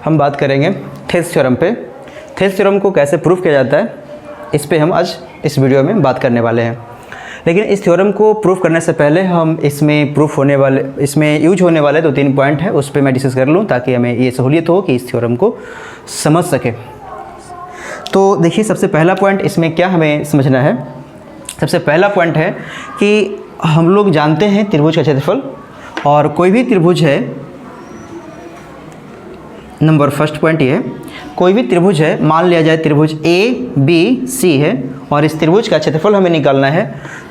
हम बात करेंगे थेल्स थ्योरम पे। थेल्स थ्योरम को कैसे प्रूफ किया जाता है, इस पे हम आज इस वीडियो में बात करने वाले हैं। लेकिन इस थ्योरम को प्रूफ करने से पहले हम इसमें यूज होने वाले 2-3 पॉइंट है, उस पर मैं डिस्कस कर लूँ ताकि हमें ये सहूलियत हो कि इस थ्योरम को समझ सके। तो देखिए, सबसे पहला पॉइंट इसमें क्या हमें समझना है। सबसे पहला पॉइंट है कि हम लोग जानते हैं त्रिभुज का क्षेत्रफल, और कोई भी त्रिभुज है, नंबर फर्स्ट पॉइंट ये है, कोई भी त्रिभुज है, मान लिया जाए त्रिभुज ए बी सी है और इस त्रिभुज का क्षेत्रफल हमें निकालना है।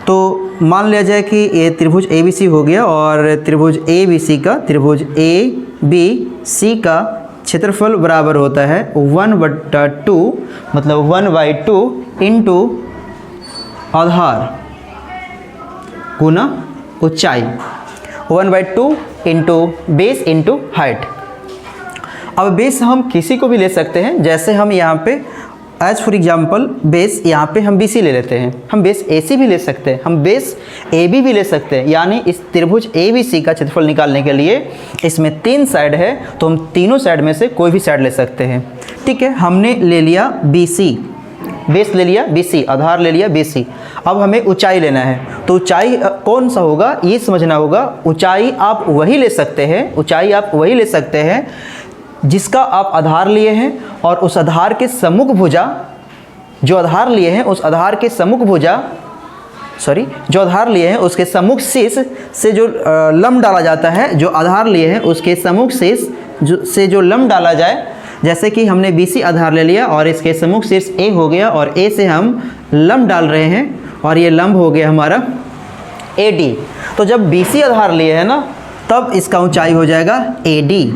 तो मान लिया जाए कि ये त्रिभुज ए बी सी हो गया और त्रिभुज ए बी सी का, त्रिभुज ए बी सी का क्षेत्रफल बराबर होता है 1/2, मतलब 1/2 इंटू आधार गुना ऊंचाई, 1/2 इंटू बेस इंटू हाइट। अब बेस हम किसी को भी ले सकते हैं, जैसे हम यहाँ पे एज फॉर एग्जांपल बेस यहाँ पे हम BC ले लेते हैं, हम बेस AC भी ले सकते हैं, हम बेस AB भी ले सकते हैं। यानी इस त्रिभुज ABC का क्षेत्रफल निकालने के लिए इसमें 3 साइड है, तो हम तीनों साइड में से कोई भी साइड ले सकते हैं। ठीक है, हमने ले लिया BC, बेस ले लिया BC, आधार ले लिया BC। अब हमें ऊंचाई लेना है, तो ऊंचाई कौन सा होगा ये समझना होगा। ऊंचाई आप वही ले सकते हैं, ऊंचाई आप वही ले सकते हैं जिसका आप आधार लिए हैं, और उस आधार के सम्मुख भुजा, जो आधार लिए हैं उस आधार के सम्मुख भुजा, जो आधार लिए हैं उसके सम्मुख शीर्ष से जो लंब डाला जाता है, जो आधार लिए हैं उसके सम्मुख शीर्ष से जो लंब डाला जाए। जैसे कि हमने BC आधार ले लिया और इसके सम्मुख शीर्ष A हो गया, और A से हम लंब डाल रहे हैं और ये लंब हो गया हमारा AD। तो जब BC आधार लिए है ना, तब इसका ऊंचाई हो जाएगा AD।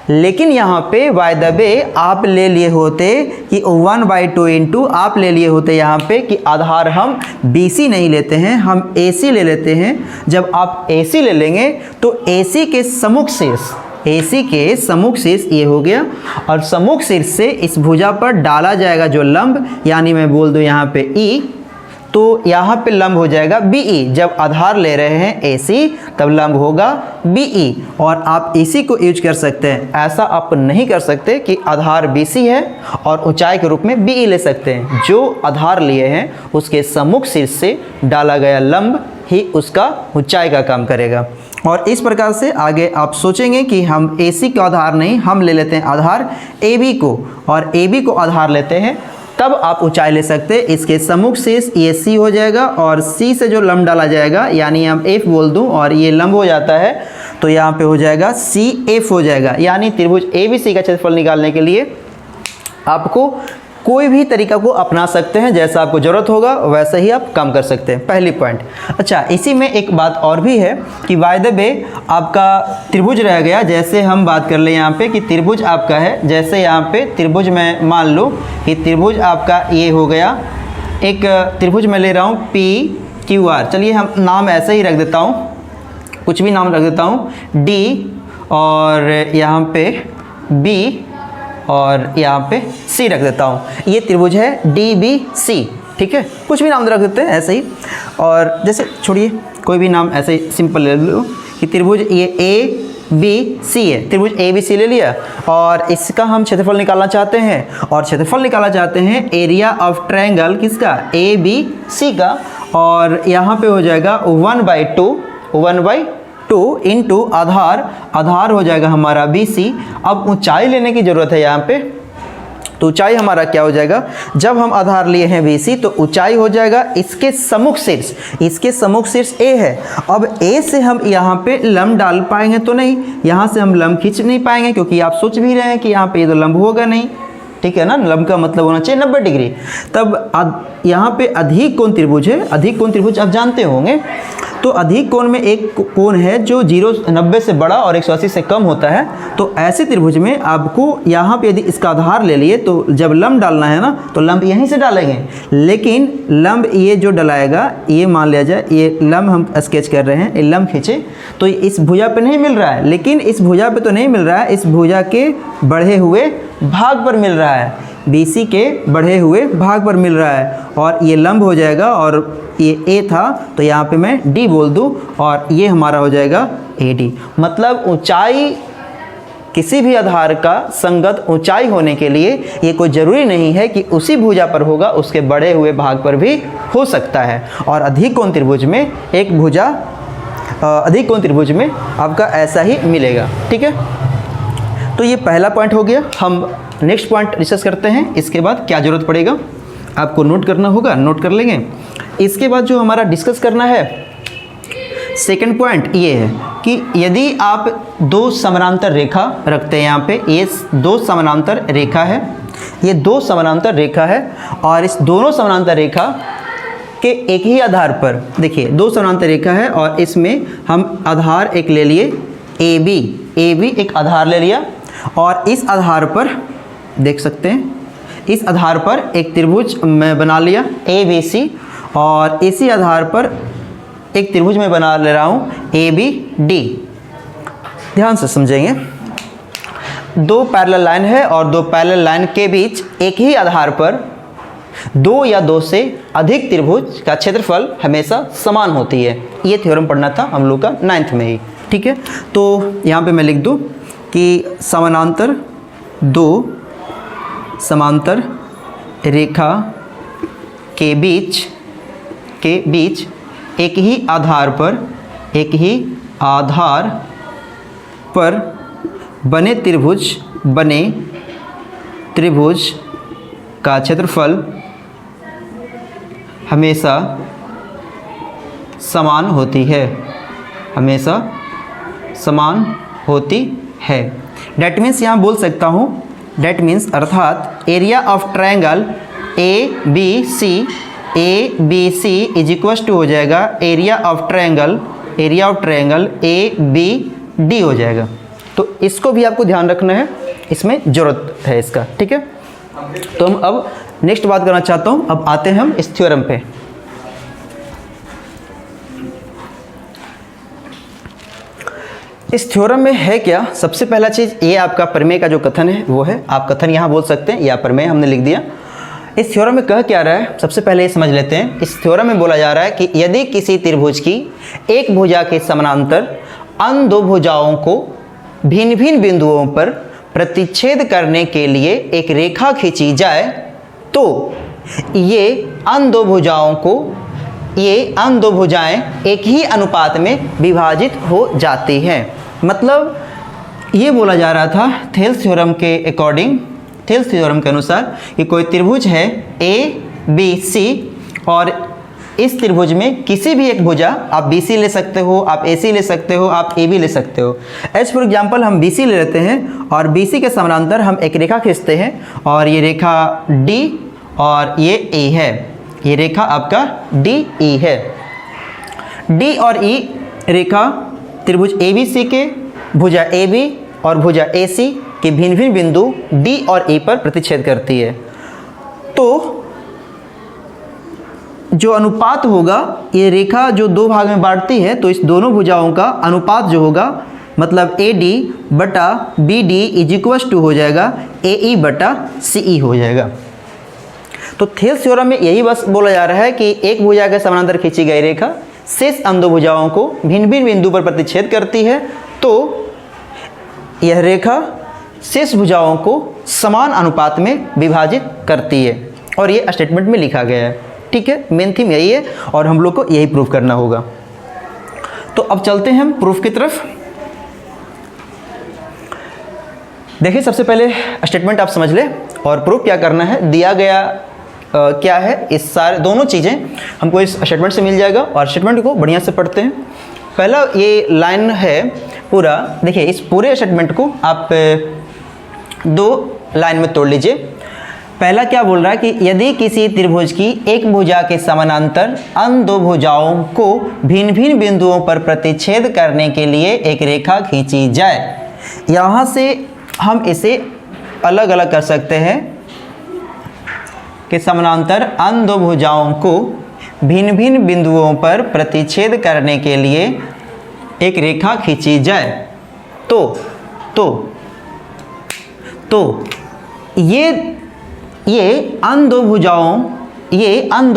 लेकिन यहाँ पे बाय द वे आप ले लिए होते कि 1/2 इंटू, आप ले लिए होते यहाँ पे कि आधार हम BC नहीं लेते हैं, हम AC ले लेते हैं। जब आप AC ले लेंगे तो AC के सम्मुख शीर्ष, AC के सम्मुख शीर्ष ये हो गया, और सम्मुख शीर्ष से इस भुजा पर डाला जाएगा जो लंब, यानी मैं बोल दूँ यहाँ पे E, तो यहाँ पे लंब हो जाएगा BE। जब आधार ले रहे हैं AC तब लंब होगा BE, और आप इसी को यूज कर सकते हैं। ऐसा आप नहीं कर सकते कि आधार BC है और ऊंचाई के रूप में BE ले सकते हैं। जो आधार लिए हैं उसके सम्मुख शीर्ष से डाला गया लंब ही उसका ऊंचाई का काम करेगा। और इस प्रकार से आगे आप सोचेंगे कि हम AC का आधार नहीं, हम ले लेते हैं आधार AB को, और AB को आधार लेते हैं, तब आप ऊंचाई ले सकते हैं। इसके सम्मुख शीर्ष ये C हो जाएगा, और C से जो लंब डाला जाएगा, यानी हम F बोल दूं और ये लंब हो जाता है, तो यहाँ पे हो जाएगा CF हो जाएगा। यानी त्रिभुज ABC का क्षेत्रफल निकालने के लिए आपको कोई भी तरीका को अपना सकते हैं, जैसा आपको ज़रूरत होगा वैसे ही आप काम कर सकते हैं। पहली पॉइंट। अच्छा, इसी में एक बात और भी है कि बाय द वे आपका त्रिभुज रह गया। जैसे हम बात कर ले यहाँ पे कि त्रिभुज आपका है, जैसे यहाँ पे त्रिभुज में मान लो कि त्रिभुज आपका ये हो गया, एक त्रिभुज मैं ले रहा हूँ PQR। चलिए हम नाम ऐसे ही रख देता हूँ, कुछ भी नाम रख देता हूँ, D और यहाँ पे B और यहाँ पे C रख देता हूँ। ये त्रिभुज है DBC। ठीक है, कुछ भी नाम रख देते हैं ऐसे ही, और जैसे छोड़िए कोई भी नाम ऐसे ही सिंपल ले लो कि त्रिभुज ये ABC है, त्रिभुज ABC ले लिया, और इसका हम क्षेत्रफल निकालना चाहते हैं, और क्षेत्रफल निकालना चाहते हैं एरिया ऑफ ट्रायंगल किसका, ABC का, और यहाँ पे हो जाएगा 1/2 इंटू आधार हो जाएगा हमारा BC। अब ऊंचाई लेने की ज़रूरत है यहाँ पे, तो ऊंचाई हमारा क्या हो जाएगा, जब हम आधार लिए हैं BC तो ऊंचाई हो जाएगा इसके सम्मुख शीर्ष, इसके सम्मुख शीर्ष A है। अब A से हम यहाँ पे लंब डाल पाएंगे तो नहीं, यहाँ से हम लंब खींच नहीं पाएंगे, क्योंकि आप सोच भी रहे हैं कि यहाँ पे ये तो लंब होगा नहीं। ठीक है ना, लंब का मतलब होना चाहिए 90 डिग्री। तब यहाँ पे अधिक कोण त्रिभुज है, अधिक कोण त्रिभुज आप जानते होंगे। तो अधिक कोण में एक कोण है जो 90 से बड़ा और 180 से कम होता है। तो ऐसे त्रिभुज में आपको यहाँ पे यदि इसका आधार ले लिए तो जब लंब डालना है ना, तो लंब यहीं से डालेंगे। लेकिन लंब ये जो डलाएगा, ये मान लिया जाए ये लंब हम स्केच कर रहे हैं, ये लंब खींचे तो इस भुजा पे नहीं मिल रहा है, लेकिन इस भुजा पे तो नहीं मिल रहा है, इस भुजा के बढ़े हुए भाग पर मिल रहा है, BC के बढ़े हुए भाग पर मिल रहा है, और ये लंब हो जाएगा, और ये A था तो यहाँ पे मैं D बोल दूँ, और ये हमारा हो जाएगा AD। मतलब ऊंचाई किसी भी आधार का संगत ऊंचाई होने के लिए ये कोई ज़रूरी नहीं है कि उसी भुजा पर होगा, उसके बड़े हुए भाग पर भी हो सकता है। और अधिक कोण त्रिभुज में एक भुजा अधिक कोण त्रिभुज में आपका ऐसा ही मिलेगा। ठीक है, तो ये पहला पॉइंट हो गया। हम नेक्स्ट पॉइंट डिस्कस करते हैं। इसके बाद क्या ज़रूरत पड़ेगा आपको नोट करना होगा, नोट कर लेंगे। इसके बाद जो हमारा डिस्कस करना है सेकंड पॉइंट ये है कि यदि आप दो समानांतर रेखा रखते हैं, यहाँ पे ये दो समानांतर रेखा है, ये दो समानांतर रेखा है और इस दोनों समानांतर रेखा के एक ही आधार पर, देखिए दो समानांतर रेखा है और इसमें हम आधार एक ले लिए ए बी एक आधार ले लिया और इस आधार पर देख सकते हैं, इस आधार पर एक त्रिभुज मैं बना लिया ABC और इसी आधार पर एक त्रिभुज मैं बना ले रहा हूँ ABD। ध्यान से समझेंगे, दो पैरेलल लाइन है और दो पैरेलल लाइन के बीच एक ही आधार पर दो या दो से अधिक त्रिभुज का क्षेत्रफल हमेशा समान होती है। ये थ्योरम पढ़ना था हम लोग का 9th में ही। ठीक है, तो यहाँ पे मैं लिख दूँ कि समानांतर दो समांतर रेखा के बीच एक ही आधार पर बने त्रिभुज का क्षेत्रफल हमेशा समान होती है। डेट मीन्स यहाँ बोल सकता हूँ, डेट मीन्स अर्थात area of triangle ABC is equal to हो जाएगा एरिया ऑफ ट्रायंगल ABD हो जाएगा। तो इसको भी आपको ध्यान रखना है, इसमें ज़रूरत है इसका। ठीक है, तो हम अब नेक्स्ट बात करना चाहता हूँ। अब आते हैं हम इस थ्योरम पे। इस थ्योरम में है क्या, सबसे पहला चीज़ ये आपका प्रमेय का जो कथन है वो है, आप कथन यहाँ बोल सकते हैं या प्रमेय हमने लिख दिया। इस थ्योरम में कह क्या रहा है, सबसे पहले ये समझ लेते हैं। इस थ्योरम में बोला जा रहा है कि यदि किसी त्रिभुज की एक भुजा के समानांतर अन्य दो भुजाओं को भिन्न भिन्न बिंदुओं पर प्रतिच्छेद करने के लिए एक रेखा खींची जाए तो ये अन्य दो भुजाएं एक ही अनुपात में विभाजित हो जाती हैं। मतलब ये बोला जा रहा था थेल्स थ्योरम के अकॉर्डिंग, थेल्स थ्योरम के अनुसार कि कोई त्रिभुज है ABC और इस त्रिभुज में किसी भी एक भुजा, आप BC ले सकते हो, आप AC ले सकते हो, आप AB ले सकते हो। एज फॉर एग्जाम्पल हम BC ले लेते हैं और BC के समानांतर हम एक रेखा खींचते हैं और ये रेखा D और ये E है, ये रेखा आपका DE है। D और E रेखा त्रिभुज ABC के भुजा AB और भुजा AC के भिन्न भिन्न बिंदु D और E पर प्रतिच्छेद करती है। तो जो अनुपात होगा, ये रेखा जो दो भाग में बांटती है, तो इस दोनों भुजाओं का अनुपात जो होगा मतलब AD बटा BD इज इक्वल टू हो जाएगा AE बटा CE हो जाएगा। तो थेल्स थ्योरम में यही बस बोला जा रहा है कि एक भुजा के समानांतर खींची गई रेखा शेष अन्य दो भुजाओं को भिन्न भिन्न बिंदु पर प्रतिच्छेद करती है, तो यह रेखा शेष भुजाओं को समान अनुपात में विभाजित करती है और ये स्टेटमेंट में लिखा गया है। ठीक है, मेन थीम यही है और हम लोग को यही प्रूफ करना होगा। तो अब चलते हैं हम प्रूफ की तरफ। देखिए, सबसे पहले स्टेटमेंट आप समझ ले और प्रूफ क्या करना है। दिया गया क्या है, इस सारे दोनों चीज़ें हमको इस स्टेटमेंट से मिल जाएगा और स्टेटमेंट को बढ़िया से पढ़ते हैं। पहला ये लाइन है पूरा, देखिए इस पूरे स्टेटमेंट को आप दो लाइन में तोड़ लीजिए। पहला क्या बोल रहा है कि यदि किसी त्रिभुज की एक भुजा के समानांतर अन्य दो भुजाओं को भिन्न भिन्न बिंदुओं पर प्रतिच्छेद करने के लिए एक रेखा खींची जाए। यहाँ से हम इसे अलग अलग कर सकते हैं कि समानांतर अन्य दो भुजाओं को भिन्न भिन्न बिंदुओं पर प्रतिच्छेद करने के लिए एक रेखा खींची जाए तो ये अन्य दो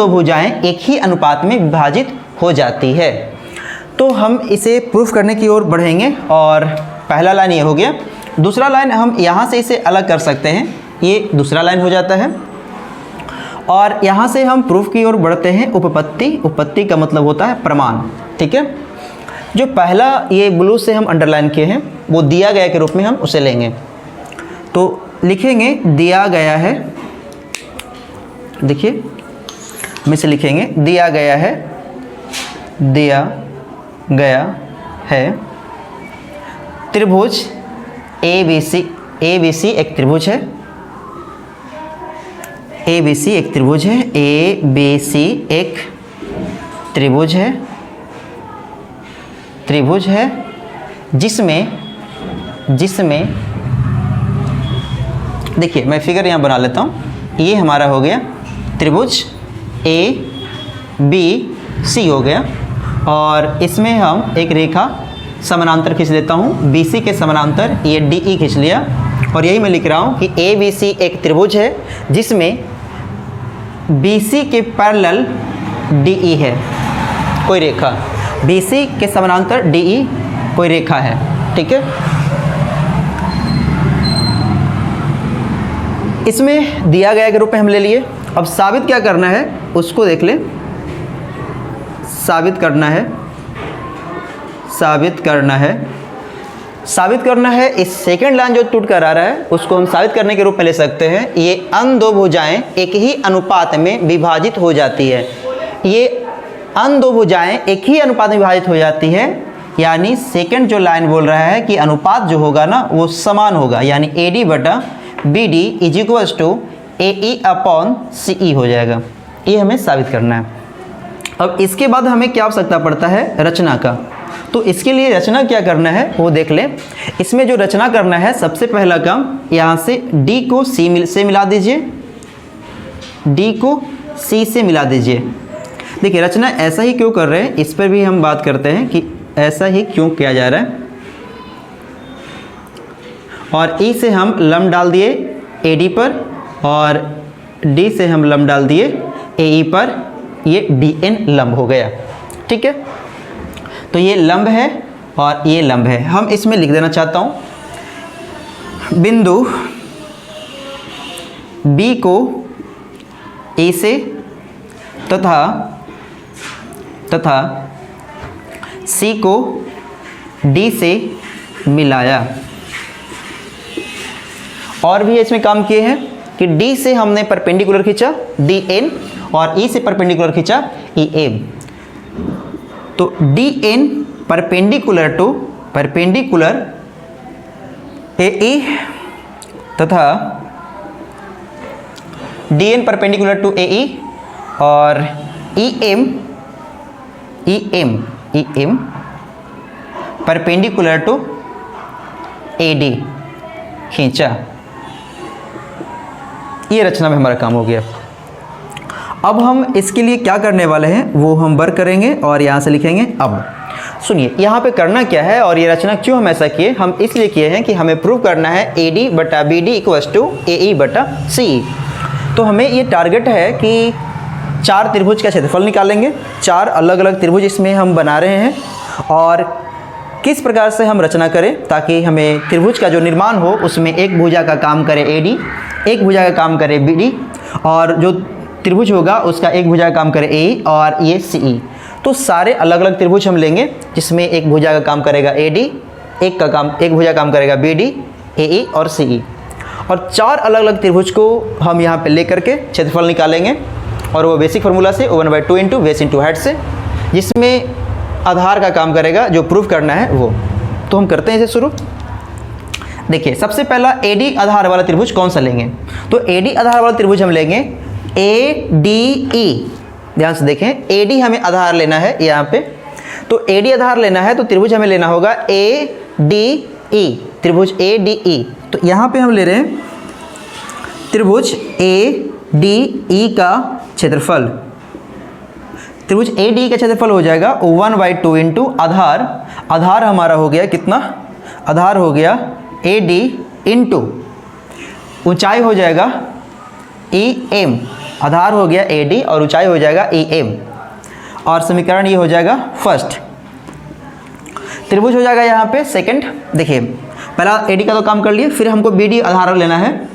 भुजाएं एक ही अनुपात में विभाजित हो जाती है। तो हम इसे प्रूफ करने की ओर बढ़ेंगे और पहला लाइन ये हो गया दूसरा लाइन हम यहाँ से इसे अलग कर सकते हैं, ये दूसरा लाइन हो जाता है। और यहाँ से हम प्रूफ की ओर बढ़ते हैं। उपपत्ति, उपपत्ति का मतलब होता है प्रमाण, ठीक है। जो पहला ये ब्लू से हम अंडरलाइन किए हैं वो दिया गया के रूप में हम उसे लेंगे। तो लिखेंगे दिया गया है, देखिए हम इसे लिखेंगे दिया गया है, दिया गया है त्रिभुज ABC। ABC एक त्रिभुज है, ABC एक त्रिभुज है, ABC एक त्रिभुज है, त्रिभुज है जिसमें देखिए मैं फिगर यहाँ बना लेता हूँ। ये हमारा हो गया त्रिभुज ABC हो गया, और इसमें हम एक रेखा समानांतर खींच लेता हूँ, BC के समानांतर ये DE खींच लिया। और यही मैं लिख रहा हूँ कि ABC एक त्रिभुज है जिसमें BC के पैरेलल DE है कोई रेखा, BC के समानांतर DE कोई रेखा है, ठीक है। इसमें दिया गया के रूप में हम ले लिए। अब साबित क्या करना है उसको देख ले। साबित करना है, साबित करना है, साबित करना है। इस सेकंड लाइन जो टूट कर आ रहा है उसको हम साबित करने के रूप में ले सकते हैं। ये अन्य दो भुजाएं एक ही अनुपात में विभाजित हो जाती है। ये अन्य दो भुजाएं एक ही अनुपात में विभाजित हो जाती है, यानी सेकंड जो लाइन बोल रहा है कि अनुपात जो होगा ना वो समान होगा, यानी AD बटा BD is equals to AE upon CE हो जाएगा। ये हमें साबित करना है। अब इसके बाद हमें क्या आवश्यकता पड़ता है, रचना का। तो इसके लिए रचना क्या करना है वो देख लें। इसमें जो रचना करना है सबसे पहला काम, यहाँ से D को C से मिला दीजिए, D को C से मिला दीजिए। देखिए रचना ऐसा ही क्यों कर रहे हैं इस पर भी हम बात करते हैं कि ऐसा ही क्यों किया जा रहा है। और E से हम लंब डाल दिए AD पर, और D से हम लंब डाल दिए AE पर, ये DN लंब हो गया, ठीक है। तो ये लंब है और ये लंब है। हम इसमें लिख देना चाहता हूँ बिंदु B को A से तथा C को D से मिलाया। और भी इसमें काम किए हैं कि D से हमने परपेंडिकुलर खींचा DN, और E से परपेंडिकुलर खींचा EM। तो DN perpendicular to perpendicular AE तथा DN परपेंडिकुलर टू AE, और EM परपेंडिकुलर टू AD खींचा। ये रचना में हमारा काम हो गया। अब हम इसके लिए क्या करने वाले हैं वो हम वर्क करेंगे और यहाँ से लिखेंगे। अब सुनिए यहाँ पे करना क्या है और ये रचना क्यों हम ऐसा किए। हम इसलिए किए हैं कि हमें प्रूव करना है AD बटा BD इक्वल्स टू AE बटा CE। तो हमें ये टारगेट है कि 4 त्रिभुज का क्षेत्रफल निकालेंगे। 4 अलग अलग त्रिभुज इसमें हम बना रहे हैं, और किस प्रकार से हम रचना करें ताकि हमें त्रिभुज का जो निर्माण हो उसमें एक भुजा का काम करे AD, एक भुजा का काम करे BD, और जो त्रिभुज होगा उसका एक भुजा का काम करे AE और ये CE। तो सारे अलग अलग त्रिभुज हम लेंगे जिसमें एक भुजा का काम करेगा AD, एक भुजा काम करेगा BD, AE और CE, और 4 अलग अलग त्रिभुज को हम यहाँ पे लेकर के क्षेत्रफल निकालेंगे। और वो बेसिक फार्मूला से 1/2 इंटू बेस इंटू हाइट से, जिसमें आधार का काम करेगा जो प्रूफ करना है वो। तो हम करते हैं इसे शुरू। देखिए सबसे पहला AD आधार वाला त्रिभुज कौन सा लेंगे, तो AD आधार वाला त्रिभुज हम लेंगे ADE। ध्यान से देखें AD हमें आधार लेना है यहाँ पे। तो AD आधार लेना है तो त्रिभुज हमें लेना होगा ADE, त्रिभुज ADE। तो यहाँ पे हम ले रहे हैं त्रिभुज ADE का क्षेत्रफल। त्रिभुज ADE का क्षेत्रफल हो जाएगा 1/2 इंटू आधार। आधार हमारा हो गया कितना, आधार हो गया AD इंटू ऊंचाई हो जाएगा EM। आधार हो गया AD और ऊंचाई हो जाएगा EM, और समीकरण ये हो जाएगा फर्स्ट। त्रिभुज हो जाएगा यहाँ पे सेकंड। देखिए पहला AD का तो काम कर लिए, फिर हमको BD आधार लेना है,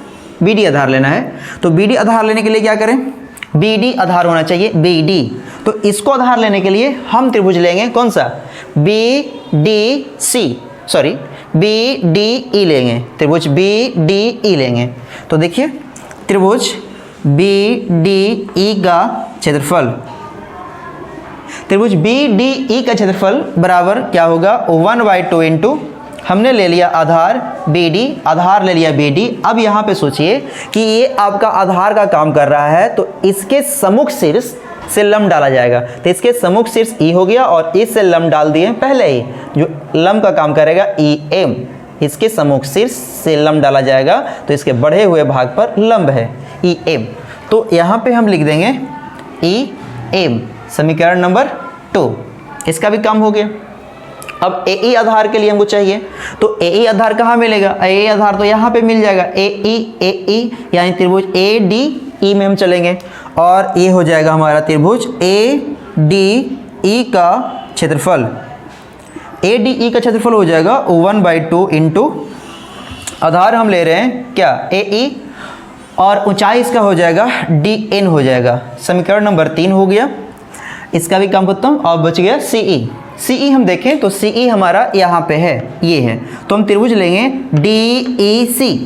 BD आधार लेना है। तो BD आधार लेने के लिए क्या करें, BD आधार होना चाहिए BD। तो इसको आधार लेने के लिए हम त्रिभुज लेंगे कौन सा, BDC, सॉरी BDE लेंगे, त्रिभुज BDE लेंगे। तो देखिए त्रिभुज BDE का क्षेत्रफल, त्रिभुज BDE का क्षेत्रफल बराबर क्या होगा, 1/2 इंटू हमने ले लिया आधार BD, आधार ले लिया BD। अब यहाँ पे सोचिए कि ये आपका आधार का काम कर रहा है, तो इसके सम्मुख शीर्ष से लंब डाला जाएगा। तो इसके सम्मुख शीर्ष E हो गया और इस से लंब डाल दिए पहले ही, जो लंब का काम करेगा EM, इसके सम्मुख शीर्ष से लंब डाला जाएगा, तो इसके बढ़े हुए भाग पर लंब है EM। तो यहाँ पे हम लिख देंगे EM, समीकरण नंबर 2, इसका भी काम हो गया। अब AE आधार के लिए हमको चाहिए, तो AE आधार कहाँ मिलेगा, AE आधार तो यहाँ पे मिल जाएगा, AE यानी त्रिभुज ADE में हम चलेंगे और ये हो जाएगा हमारा त्रिभुज ADE का क्षेत्रफल। ADE का क्षेत्रफल हो जाएगा 1/2 इंटू आधार हम ले रहे हैं क्या AE, और ऊंचाई इसका हो जाएगा DN हो जाएगा। समीकरण नंबर 3 हो गया, इसका भी काम खत्म। और बच गया CE हम देखें तो CE हमारा यहाँ पे है, ये है, तो हम त्रिभुज लेंगे DEC।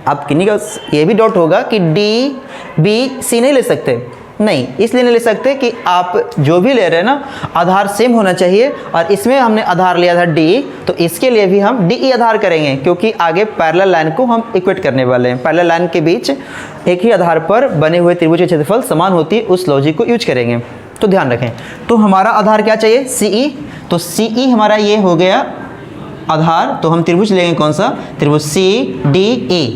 आप किन्हीं का ये भी डाउट होगा कि DBC नहीं ले सकते, नहीं इसलिए नहीं ले सकते कि आप जो भी ले रहे हैं ना आधार सेम होना चाहिए, और इसमें हमने आधार लिया था DE, तो इसके लिए भी हम DE आधार करेंगे, क्योंकि आगे पैरेलल लाइन को हम इक्वेट करने वाले हैं। पैरेलल लाइन के बीच एक ही आधार पर बने हुए त्रिभुज के क्षेत्रफल समान होती है, उस लॉजिक को यूज करेंगे, तो ध्यान रखें। तो हमारा आधार क्या चाहिए, CE, तो CE हमारा ये हो गया आधार, तो हम त्रिभुज लेंगे कौन सा, त्रिभुज CDE,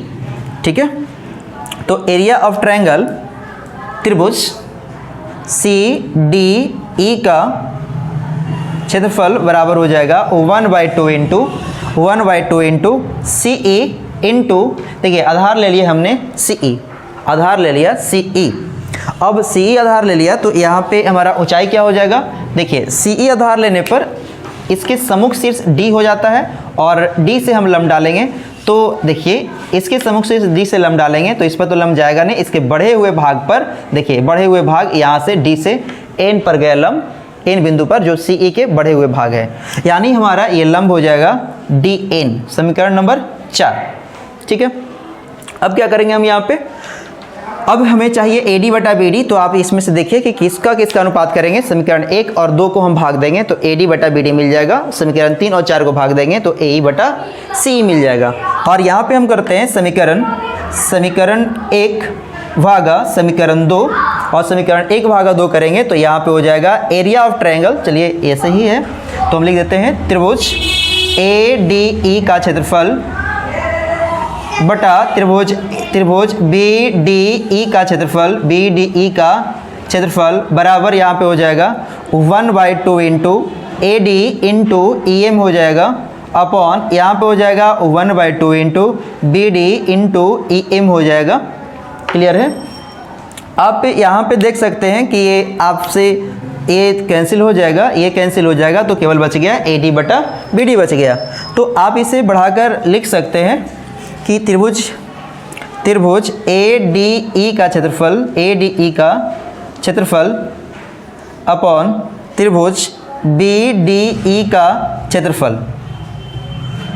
ठीक है। तो एरिया ऑफ ट्रायंगल त्रिभुज CDE का क्षेत्रफल बराबर हो जाएगा 1/2 इंटू CE इंटू, देखिए आधार ले लिया हमने CE, आधार ले लिया CE। अब CE आधार ले लिया तो यहाँ पे हमारा ऊंचाई क्या हो जाएगा, देखिए CE आधार लेने पर इसके सम्मुख शीर्ष D हो जाता है, और D से हम लंब डालेंगे, तो देखिए इसके सम्मुख शीर्ष D से लंब डालेंगे तो इस पर तो लंब जाएगा नहीं, इसके बढ़े हुए भाग पर देखिए, बढ़े हुए भाग यहाँ से D से N पर गया लंब, N बिंदु पर जो CE के बढ़े हुए भाग है, यानी हमारा ये लंब हो जाएगा DN, समीकरण नंबर 4, ठीक है। अब क्या करेंगे हम यहाँ पे, अब हमें चाहिए AD/BD, तो आप इसमें से देखिए कि किसका किसका अनुपात करेंगे। समीकरण 1 और 2 को हम भाग देंगे तो AD/BD मिल जाएगा, समीकरण 3 और 4 को भाग देंगे तो AE/CE मिल जाएगा। और यहाँ पे हम करते हैं समीकरण 1 भागा समीकरण 2, और समीकरण 1 भागा 2 करेंगे तो यहाँ पे हो जाएगा एरिया ऑफ ट्रायंगल, चलिए ऐसे ही है तो हम लिख देते हैं त्रिभुज ADE का क्षेत्रफल बटा त्रिभुज BDE का क्षेत्रफल, BDE का क्षेत्रफल बराबर यहाँ पे हो जाएगा 1/2 इंटू AD इंटू EM हो जाएगा, अपॉन यहाँ पे हो जाएगा 1/2 इंटू BD इंटू EM हो जाएगा। क्लियर है। आप यहाँ पे देख सकते हैं कि ये आपसे ये कैंसिल हो जाएगा, ये कैंसिल हो जाएगा, तो केवल बच गया AD/BD बच गया। तो आप इसे बढ़ाकर लिख सकते हैं कि त्रिभुज ADE का क्षेत्रफल अपॉन त्रिभुज BDE का क्षेत्रफल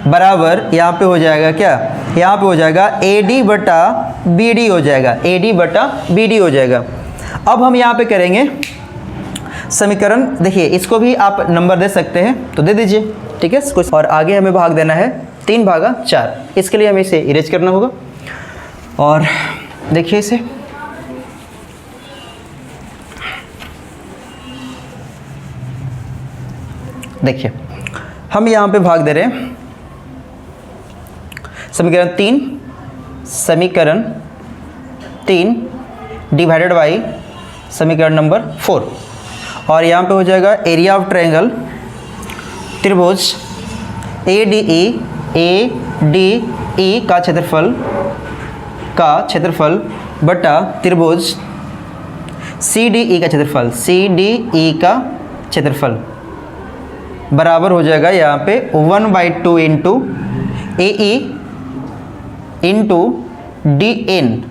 बराबर यहाँ पे हो जाएगा क्या, यहाँ पे हो जाएगा AD/BD हो जाएगा, AD/BD हो जाएगा। अब हम यहाँ पे करेंगे समीकरण, देखिए इसको भी आप नंबर दे सकते हैं तो दे दीजिए, ठीक है। और आगे हमें भाग देना है 3/4, इसके लिए हमें इसे इरेज करना होगा। और देखिए इसे, देखिए हम यहाँ पे भाग दे रहे हैं समीकरण 3 डिवाइडेड बाई समीकरण नंबर 4, और यहाँ पे हो जाएगा एरिया ऑफ ट्रायंगल त्रिभुज ADE का क्षेत्रफल बटा त्रिभुज CDE का क्षेत्रफल बराबर हो जाएगा यहाँ पे 1/2 into A E into D N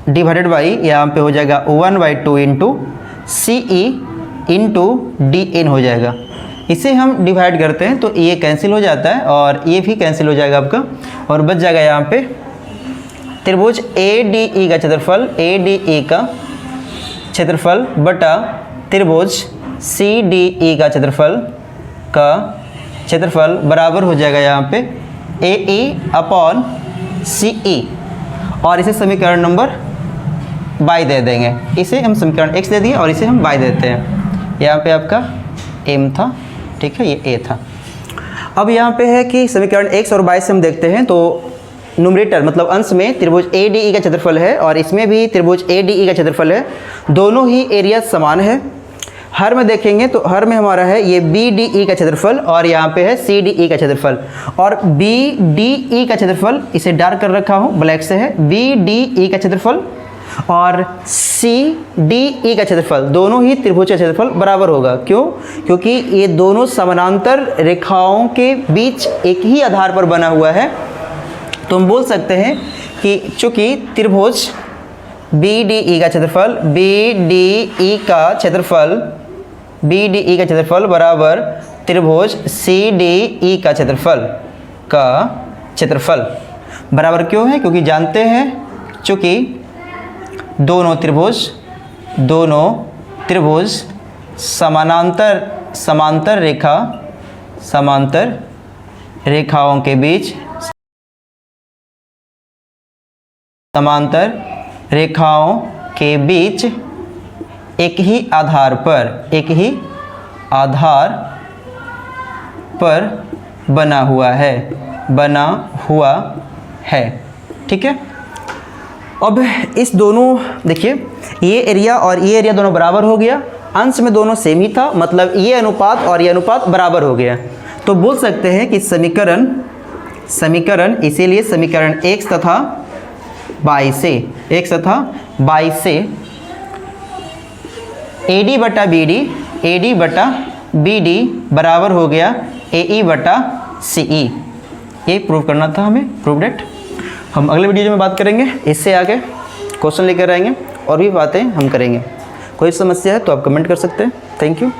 divided by यहाँ पे हो जाएगा 1/2 into C E into D N हो जाएगा। इसे हम डिवाइड करते हैं तो ये कैंसिल हो जाता है और ये भी कैंसिल हो जाएगा आपका, और बच जाएगा यहाँ पे त्रिभुज ए डी ई का क्षेत्रफल, ए डी ई का क्षेत्रफल बटा त्रिभुज सी डी ई का क्षेत्रफल बराबर हो जाएगा यहाँ पे ए ई अपॉन सी ई, और इसे समीकरण नंबर बाई दे देंगे। इसे हम समीकरण x दे दिए और इसे हम y देते हैं। यहाँ पे आपका m था, ठीक है, ये a था। अब यहाँ पे है कि समीकरण x और y से हम देखते हैं तो न्यूमरेटर मतलब अंश में त्रिभुज ADE का क्षेत्रफल है और इसमें भी त्रिभुज ADE का क्षेत्रफल है, दोनों ही एरिया समान है। हर में देखेंगे तो हर में हमारा है ये BDE का क्षेत्रफल और यहाँ पे है CDE का क्षेत्रफल, और BDE का क्षेत्रफल इसे डार्क कर रखा हूँ, ब्लैक से है, BDE का क्षेत्रफल और CDE का क्षेत्रफल, दोनों ही त्रिभुज का क्षेत्रफल बराबर होगा। क्यों? क्योंकि ये दोनों समानांतर रेखाओं के बीच एक ही आधार पर बना हुआ है। तो हम बोल सकते हैं कि चूंकि त्रिभुज BDE का क्षेत्रफल BDE का क्षेत्रफल बराबर त्रिभुज CDE का क्षेत्रफल बराबर क्यों है? क्योंकि जानते हैं चूंकि दोनों त्रिभुज समांतर रेखाओं के बीच एक ही आधार पर बना हुआ है, ठीक है। अब इस दोनों देखिए ये एरिया और ये एरिया दोनों बराबर हो गया, अंश में दोनों सेम ही था, मतलब ये अनुपात और ये अनुपात बराबर हो गया। तो बोल सकते हैं कि समीकरण इसीलिए समीकरण x तथा y से AD बटा BD बराबर हो गया AE बटा CE। ये प्रूव करना था हमें, प्रूव डेट। हम अगले वीडियो में बात करेंगे, इससे आगे क्वेश्चन लेकर आएंगे और भी बातें हम करेंगे। कोई समस्या है तो आप कमेंट कर सकते हैं। Thank you.